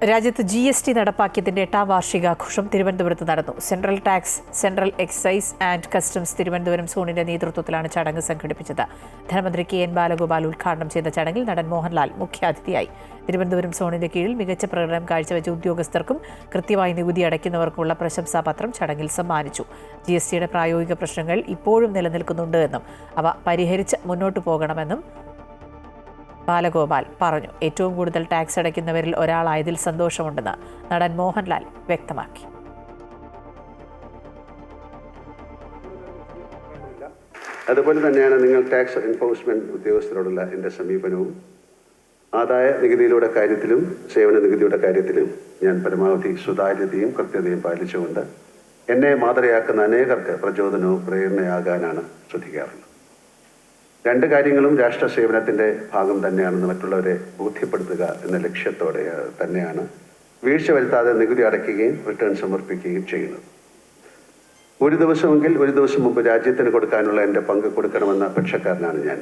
രാജ്യത്ത് GST നടപ്പാക്കിയതിന്റെ 8ാം വാർഷികാഘോഷം തിരുവനന്തപുരത്ത് നടന്നു. Central tax, central excise and customs Thiruvananthapuram സോണിന്റെ നേതൃത്വത്തിലാണ് ചടങ്ങ് സംഘടിപ്പിച്ചത്. ധനമന്ത്രി KN ബാലഗോപാൽ ഉദ്ഘാടനം ചെയ്ത ചടങ്ങിൽ നടൻ മോഹൻലാൽ മുഖ്യാതിഥിയായി. തിരുവനന്തപുരം സോണിന്റെ കീഴിൽ മികച്ച പ്രകടനം കാഴ്ചവെച്ച ഉദ്യോഗസ്ഥർക്കും കൃത്യമായി നികുതി അടയ്ക്കുന്നവർക്കുള്ള പ്രശംസാപത്രം ചടങ്ങിൽ സമ്മാനിച്ചു. GSTയുടെ പ്രായോഗിക പ്രശ്നങ്ങൾ ഇപ്പോഴും നിലനിൽക്കുന്നുണ്ട് എന്നും അവ പരിഹരിച്ച് മുന്നോട്ടു പോകണമെന്നും ബാലഗോപാൽ പറഞ്ഞു. ഏറ്റവും കൂടുതൽ ടാക്സ് അടയ്ക്കുന്നവരിൽ ഒരാളായതിൽ സന്തോഷമുണ്ടെന്ന് നടൻ മോഹൻലാൽ വ്യക്തമാക്കി. അതുപോലെ തന്നെയാണ് നിങ്ങൾ ടാക്സ് എൻഫോഴ്സ്മെന്റ് ഉദ്യോഗസ്ഥരോടുള്ള എൻ്റെ സമീപനവും. ആദായ നികുതിയുടെ കാര്യത്തിലും സേവന നികുതിയുടെ കാര്യത്തിലും ഞാൻ പരമാവധി സുതാര്യതയും കൃത്യതയും പാലിച്ചുകൊണ്ട് എന്നെ മാതൃകയാക്കുന്ന അനേകർക്ക് പ്രചോദനവും പ്രേരണയാകാനാണ് ശ്രദ്ധിക്കാറുള്ളത്. രണ്ട് കാര്യങ്ങളും രാഷ്ട്ര സേവനത്തിൻ്റെ ഭാഗം തന്നെയാണെന്ന് മറ്റുള്ളവരെ ബോധ്യപ്പെടുത്തുക എന്ന ലക്ഷ്യത്തോടെ തന്നെയാണ് വീഴ്ച വരുത്താതെ നികുതി അടയ്ക്കുകയും റിട്ടേൺ സമർപ്പിക്കുകയും ചെയ്യുന്നത്. ഒരു ദിവസം മുമ്പ് രാജ്യത്തിന് കൊടുക്കാനുള്ള എൻ്റെ പങ്ക് കൊടുക്കണമെന്ന പക്ഷക്കാരനാണ് ഞാൻ.